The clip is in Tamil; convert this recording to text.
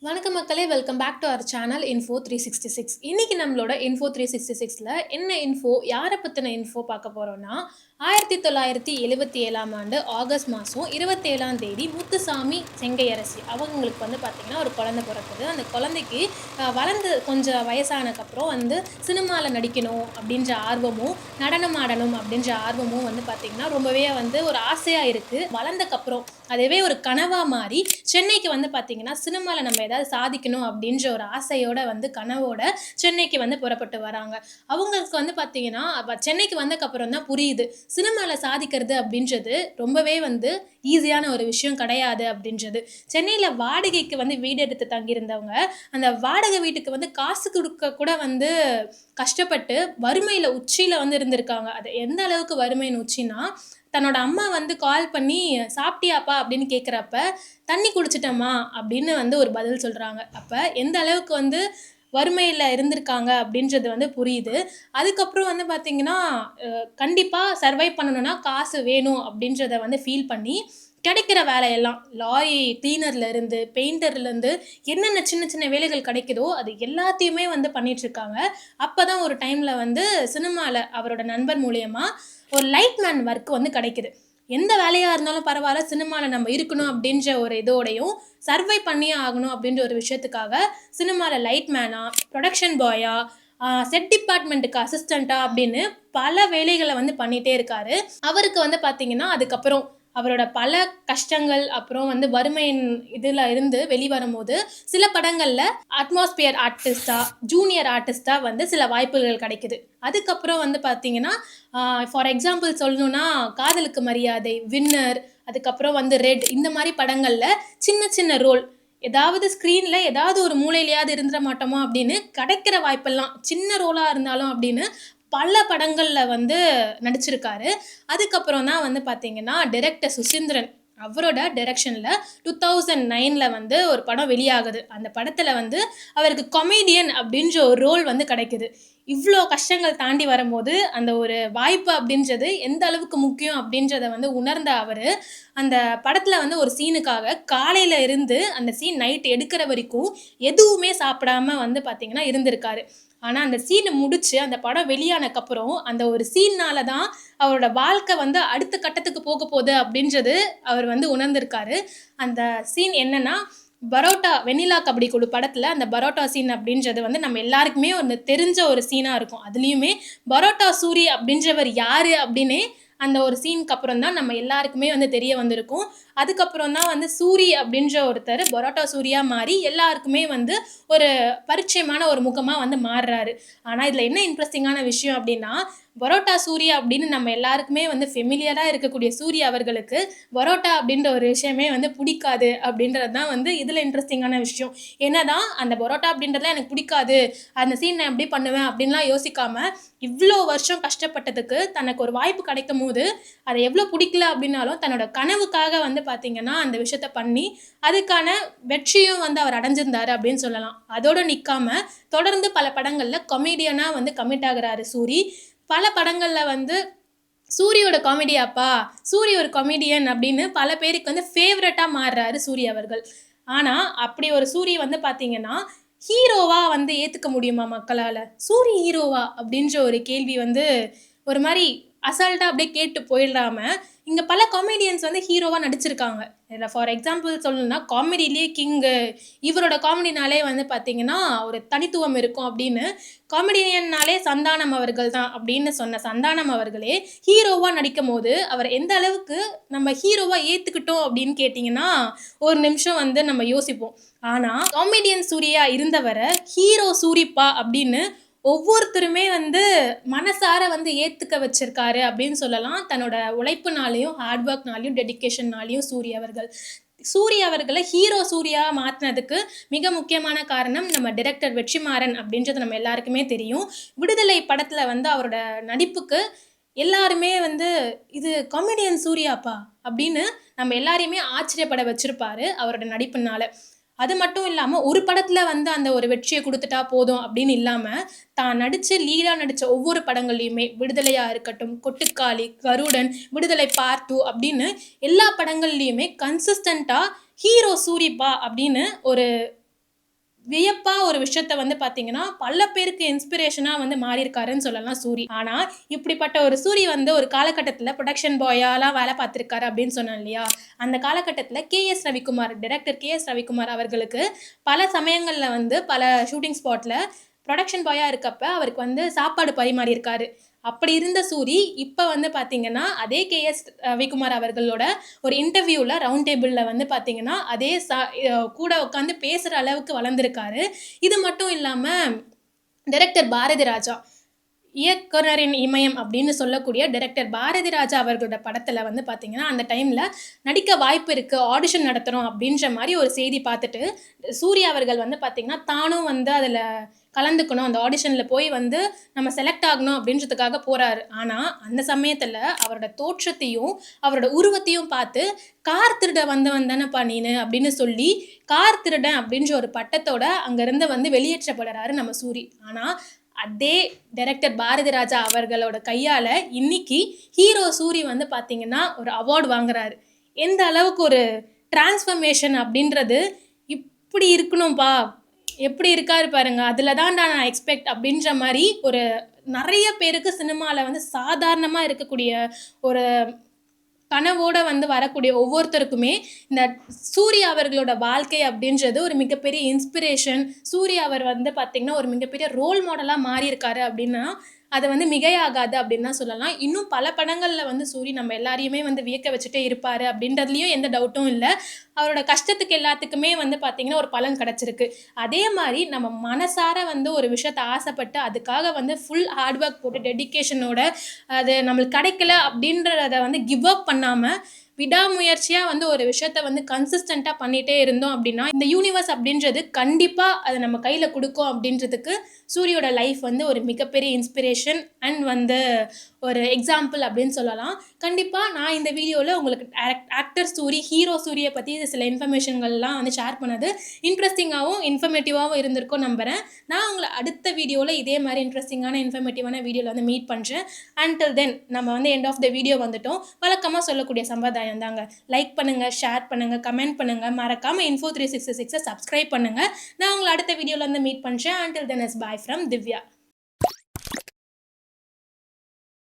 வணக்கம் மக்களே, welcome back to our channel info 366. இன்னைக்கு நம்மளோட இன்ஃபோ 366ல என்ன இன்ஃபோ, யாரை பற்றின இன்ஃபோ பார்க்க போகிறோம்னா, 1977ஆம் ஆண்டு ஆகஸ்ட் மாதம் 27ஆம் தேதி முத்துசாமி செங்கையரசி அவங்களுக்கு பார்த்தீங்கன்னா ஒரு குழந்தை பிறக்குது. அந்த குழந்தைக்கு வளர்ந்து கொஞ்சம் வயசானக்கப்புறம் சினிமாவில் நடிக்கணும் அப்படின்ற ஆர்வமும், நடனம் ஆடணும் அப்படின்ற ஆர்வமும் பார்த்தீங்கன்னா ரொம்பவே ஒரு ஆசையாக இருக்குது. வளர்ந்தக்கப்புறம் அதுவே ஒரு கனவாக மாறி சென்னைக்கு பார்த்தீங்கன்னா சினிமாவில் நம்ம ஏதாவது சாதிக்கணும் அப்படின்ற ஒரு ஆசையோட கனவோட சென்னைக்கு புறப்பட்டு வராங்க. அவங்களுக்கு பார்த்தீங்கன்னா சென்னைக்கு வந்தக்கப்புறம் தான் புரியுது, சினிமாவில் சாதிக்கிறது அப்படின்றது ரொம்பவே ஈஸியான ஒரு விஷயம் கிடையாது அப்படின்றது. சென்னையில் வாடகைக்கு வீடு எடுத்து தங்கியிருந்தவங்க அந்த வாடகை வீட்டுக்கு காசு கொடுக்க கூட கஷ்டப்பட்டு வறுமையில் உச்சியில் இருந்திருக்காங்க. அது எந்த அளவுக்கு வறுமையின் உச்சினா, தன்னோட அம்மா கால் பண்ணி சாப்பிட்டியாப்பா அப்படின்னு கேட்குறப்ப, தண்ணி குடிச்சிட்டம்மா அப்படின்னு ஒரு பதில் சொல்கிறாங்க. அப்போ எந்த அளவுக்கு வறுமையில் இருந்திருக்காங்க அப்படின்றது புரியுது. அதுக்கப்புறம் பார்த்தீங்கன்னா கண்டிப்பாக சர்வை பண்ணணும்னா காசு வேணும் அப்படின்றத ஃபீல் பண்ணி கிடைக்கிற வேலையெல்லாம் லாரி கிளீனர்லேருந்து பெயிண்டர்லேருந்து என்னென்ன சின்ன சின்ன வேலைகள் கிடைக்குதோ அது எல்லாத்தையுமே பண்ணிகிட்ருக்காங்க. அப்போ தான் ஒரு டைமில் சினிமாவில் அவரோட நண்பர் மூலயமா ஒரு லைட் மேன் ஒர்க் கிடைக்குது. எந்த வேலையாக இருந்தாலும் பரவாயில்ல, சினிமாவில் நம்ம இருக்கணும் அப்படின்ற ஒரு இதோடையும் சர்வை பண்ணியே ஆகணும் அப்படின்ற ஒரு விஷயத்துக்காக சினிமாவில் லைட் மேனா, ப்ரொடக்ஷன் பாயா, செட் டிபார்ட்மெண்ட்டுக்கு அசிஸ்டண்ட்டா அப்படின்னு பல வேலைகளை பண்ணிகிட்டே இருக்காரு. அவருக்கு பார்த்தீங்கன்னா அதுக்கப்புறம் அவரோட பல கஷ்டங்கள் அப்புறம் வறுமையின் இதில் இருந்து வெளிவரும்போது சில படங்களில் அட்மாஸ்பியர் ஆர்டிஸ்டா, ஜூனியர் ஆர்டிஸ்டா சில வாய்ப்புகள் கிடைக்குது. அதுக்கப்புறம் பார்த்தீங்கன்னா ஃபார் எக்ஸாம்பிள் சொல்லணும்னா காதலுக்கு மரியாதை, வின்னர், அதுக்கப்புறம் ரெட், இந்த மாதிரி படங்களில் சின்ன சின்ன ரோல், ஏதாவது ஸ்க்ரீனில் ஏதாவது ஒரு மூலையிலையாவது இருந்துட மாட்டோமா அப்படின்னு கிடைக்கிற வாய்ப்பெல்லாம் சின்ன ரோலாக இருந்தாலும் அப்படின்னு பல படங்களில் நடிச்சிருக்காரு. அதுக்கப்புறம் தான் பார்த்தீங்கன்னா டைரக்டர் சுசீந்திரன் அவரோட டைரக்ஷனில் 2009 ஒரு படம் வெளியாகுது. அந்த படத்தில் அவருக்கு கொமேடியன் அப்படின்ற ஒரு ரோல் கிடைக்குது. இவ்வளோ கஷ்டங்கள் தாண்டி வரும்போது அந்த ஒரு வாய்ப்பு அப்படின்றது எந்த அளவுக்கு முக்கியம் அப்படின்றத உணர்ந்த அவர் அந்த படத்தில் ஒரு சீனுக்காக காலையில் இருந்து அந்த சீன் நைட் எடுக்கிற வரைக்கும் எதுவுமே சாப்பிடாம பார்த்தீங்கன்னா இருந்திருக்காரு. ஆனால் அந்த சீனை முடித்து அந்த படம் வெளியானக்கப்புறம் அந்த ஒரு சீனால் தான் அவரோட வாழ்க்கை அடுத்த கட்டத்துக்கு போக போகுது அப்படின்றது அவர் உணர்ந்திருக்காரு. அந்த சீன் என்னன்னா, பரோட்டா வெண்ணிலா கபடி குழு படத்தில் அந்த பரோட்டா சீன் அப்படின்றது நம்ம எல்லாருக்குமே தெரிஞ்ச ஒரு சீனாக இருக்கும். அதுலேயுமே பரோட்டா சூரி அப்படின்றவர் யார் அப்படின்னே அந்த ஒரு சீனுக்கு அப்புறம் தான் நம்ம எல்லாருக்குமே தெரிய வந்திருக்கும். அதுக்கப்புறம் தான் சூரி அப்படின்ற ஒருத்தர் பரோட்டா சூரியா மாறி எல்லாருக்குமே ஒரு பரிச்சயமான ஒரு முகமாக மாறுறாரு. ஆனால் இதில் என்ன இன்ட்ரெஸ்டிங்கான விஷயம் அப்படின்னா, பரோட்டா சூர்யா அப்படின்னு நம்ம எல்லாருக்குமே ஃபெமிலியராக இருக்கக்கூடிய சூர்யா அவர்களுக்கு பரோட்டா அப்படின்ற ஒரு விஷயமே பிடிக்காது அப்படின்றது தான் இதில் இன்ட்ரெஸ்டிங்கான விஷயம். என்னதான் அந்த பரோட்டா அப்படின்றதுலாம் எனக்கு பிடிக்காது, அந்த சீன் நான் எப்படி பண்ணுவேன் அப்படின்லாம் யோசிக்காம இவ்வளோ வருஷம் கஷ்டப்பட்டதுக்கு தனக்கு ஒரு வாய்ப்பு கிடைக்கும் போது அதை எவ்வளோ பிடிக்கல அப்படின்னாலும் தன்னோட கனவுக்காக பார்த்தீங்கன்னா அந்த விஷயத்த பண்ணி அதுக்கான வெற்றியும் அவர் அடைஞ்சிருந்தாரு அப்படின்னு சொல்லலாம். அதோடு நிற்காம தொடர்ந்து பல படங்களில் கொமேடியனாக கமிட் ஆகுறாரு சூரி. பல படங்களில் சூரியோட காமெடியாப்பா, சூரி ஒரு காமெடியன் அப்படின்னு பல பேருக்கு ஃபேவரட்டாக மாறுறாரு சூரி அவர்கள். ஆனால் அப்படி ஒரு சூரி பார்த்தீங்கன்னா ஹீரோவா ஏற்றுக்க முடியுமா மக்களால்? சூரி ஹீரோவா அப்படின்ற ஒரு கேள்வி ஒரு மாதிரி அசால்ட்டாக அப்படியே கேட்டு போயிடாம, இங்கே பல காமெடியன்ஸ் ஹீரோவாக நடிச்சிருக்காங்க. இதில் ஃபார் எக்ஸாம்பிள் சொல்லணும்னா காமெடியிலே கிங்கு, இவரோட காமெடினாலே பார்த்தீங்கன்னா ஒரு தனித்துவம் இருக்கும் அப்படின்னு காமெடியன்னாலே சந்தானம் அவர்கள் தான் அப்படின்னு சொன்ன சந்தானம் அவர்களே ஹீரோவாக நடிக்கும் போது அவர் எந்த அளவுக்கு நம்ம ஹீரோவாக ஏற்றுக்கிட்டோம் அப்படின்னு கேட்டிங்கன்னா ஒரு நிமிஷம் நம்ம யோசிப்போம். ஆனால் காமெடியன் சூர்யா இருந்தவரை ஹீரோ சூரிப்பா அப்படின்னு ஒவ்வொருத்தருமே மனசார ஏற்றுக்க வச்சிருக்காரு அப்படின்னு சொல்லலாம். தன்னோட உழைப்புனாலையும் ஹார்ட் ஒர்க்னாலையும் டெடிக்கேஷன்னாலையும் சூர்யா அவர்களை ஹீரோ சூர்யா மாற்றினதுக்கு மிக முக்கியமான காரணம் நம்ம டைரக்டர் வெற்றிமாறன் அப்படின்றது நம்ம எல்லாருக்குமே தெரியும். விடுதலை படத்தில் அவரோட நடிப்புக்கு எல்லாருமே இது காமெடியன் சூர்யாப்பா அப்படின்னு நம்ம எல்லாரையுமே ஆச்சரியப்பட வச்சிருப்பாரு அவரோட நடிப்புனால. அது மட்டும் இல்லாமல் ஒரு படத்தில் அந்த ஒரு வெற்றியை கொடுத்துட்டா போதும் அப்படின்னு இல்லாமல் தான் லீடாக நடித்த ஒவ்வொரு படங்கள்லையுமே விடுதலையாக இருக்கட்டும், கொட்டுக்காளி, கருடன், விடுதலை பார்ட் 2 அப்படின்னு எல்லா படங்கள்லையுமே கன்சிஸ்டண்ட்டாக ஹீரோ சூரிப்பா அப்படின்னு ஒரு வியப்பா ஒரு விஷயத்த வந்து பார்த்தீங்கன்னா, பல பேருக்கு இன்ஸ்பிரேஷனா வந்து மாறியிருக்காருன்னு சொல்லலாம் சூரி. ஆனா, இப்படிப்பட்ட ஒரு சூரி வந்து ஒரு காலகட்டத்தில புரொடக்ஷன் பாயாலாம் வேலை பார்த்திருக்காரு அப்படின்னு சொன்னேன் இல்லையா? அந்த காலகட்டத்தில KS. Ravikumar, director KS. Ravikumar அவர்களுக்கு பல சமயங்கள்ல வந்து பல ஷூட்டிங் ஸ்பாட்ல புரொடக்ஷன் பாயா இருக்கப்ப அவருக்கு வந்து சாப்பாடு பரிமாறியிருக்காரு. அப்படி இருந்த சூரி, இப்ப வந்து பார்த்தீங்கன்னா, அதே கே.எஸ். ரவிக்குமார் அவர்களோட ஒரு இன்டர்வியூல ரவுண்ட் டேபிள்ல வந்து பார்த்தீங்கன்னா, அதே கூட உட்காந்து பேசுற அளவுக்கு வளர்ந்திருக்காரு. இது மட்டும் இல்லாம டைரக்டர் பாரதி ராஜா, இயக்குனரின் இமயம் அப்படின்னு சொல்லக்கூடிய டைரக்டர் பாரதி ராஜா அவர்களோட படத்துல வந்து பார்த்தீங்கன்னா, அந்த டைம்ல நடிக்க வாய்ப்பு இருக்கு, ஆடிஷன் நடத்துறோம் அப்படின்ற மாரி ஒரு செய்தி பார்த்துட்டு, சூர்யா அவர்கள் வந்து பார்த்தீங்கன்னா, தானும் வந்து அதுல கலந்துக்கணும், அந்த ஆடிஷன்ல போய் வந்து நம்ம செலக்ட் ஆகணும் அப்படின்றதுக்காக போறாரு. ஆனா, அந்த சமயத்துல அவரோட தோற்றத்தையும், அவரோட உருவத்தையும் பார்த்து, "கார் திருட வந்தவன் தானப்பா நீனு" அப்படின்னு சொல்லி, கார் திருடன் அப்படின்ற ஒரு பட்டத்தோட அங்கருந்து வந்து வெளியேற்றப்படுறாரு நம்ம சூரி. ஆனா, அதே டைரக்டர் பாரதி ராஜா அவர்களோட கையால இன்னைக்கு ஹீரோ சூரி வந்து பார்த்தீங்கன்னா, ஒரு அவார்ட் வாங்குறாரு. எந்த அளவுக்கு ஒரு டிரான்ஸ்ஃபர்மேஷன் அப்படின்றது, "இப்படி இருக்கணும்பா, எப்படி இருக்காரு பாருங்க. அதில தான்டா நான் எக்ஸ்பெக்ட்" அப்படின்ற மாரி ஒரு நெறைய பேருக்கு சினிமால வந்து சாதாரணமா இருக்கக்கூடிய ஒரு கனவோட வந்து வரக்கூடிய ஒவ்வொருத்தருக்குமே, இந்த சூர்யா அவர்களோட வாழ்க்கை அப்படின்றது ஒரு மிகப்பெரிய இன்ஸ்பிரேஷன். சூர்யா அவர் வந்து பார்த்தீங்கன்னா, ஒரு மிகப்பெரிய ரோல் மாடலா மாறியிருக்காரு அப்படின்னா, அது வந்து மிகையாகாது அப்படின்னு தான் சொல்லலாம். இன்னும் பல படங்கள்ல வந்து சூரி நம்ம எல்லாரையுமே வந்து வியக்க வச்சுட்டே இருப்பாரு அப்படின்றதுலயும் எந்த டவுட்டும் இல்ல. அவரோட கஷ்டத்துக்கு எல்லாத்துக்குமே வந்து பார்த்தீங்கன்னா, ஒரு பலன் கிடைச்சிருக்கு. அதே மாரி நம்ம மனசார வந்து ஒரு விஷயத்த ஆசைப்பட்டு, அதுக்காக வந்து ஃபுல் ஹார்ட் ஒர்க் போட்டு டெடிகேஷனோட அது நம்மளுக்கு கிடைக்கல அப்படின்றத வந்து கிவ் அப் பண்ணாம, விடாமுயற்சியா வந்து ஒரு விஷயத்த வந்து கன்சிஸ்டன்ட்டா பண்ணிட்டே இருந்தோம் அப்படின்னா, இந்த யூனிவர்ஸ் அப்படின்றது கண்டிப்பா அத நம்ம கையில குடுக்கும் அப்படின்றதுக்கு, சூரியோட லைஃப் வந்து ஒரு மிகப்பெரிய இன்ஸ்பிரேஷன் அண்ட் வந்து ஒரு எக்ஸாம்பிள் அப்படின்னு சொல்லலாம். கண்டிப்பா நான் இந்த வீடியோல உங்களுக்கு ஆக்டர் சூரி, ஹீரோ சூரிய பத்தி சில இன்ஃபர்மேஷன்கள்லாம் வந்து ஷேர் பண்ணது இன்ட்ரஸ்டிங்காவும், இன்ஃபர்மேட்டிவாவும் இருந்திருக்கும்னு நம்புறேன். நான் உங்கள அடுத்த வீடியோல இதே மாரி இன்ட்ரஸ்டிங்கான, இன்ஃபர்மேட்டிவான வீடியோல வந்து மீட் பண்றேன். அன்டில் தென் நம்ம வந்து எண்ட் ஆஃப் த வீடியோ வந்துட்டோம். வழக்கமா சொல்லக்கூடிய சம்பிரதாயம் தாங்க. லைக் பண்ணுங்க, ஷேர் பண்ணுங்க, கமெண்ட் பண்ணுங்க. மறக்காம Info 366 சப்ஸ்கிரைப் பண்ணுங்க. நான் உங்கள அடுத்த வீடியோல வந்து மீட் பண்றேன். Until then is bye from Divya.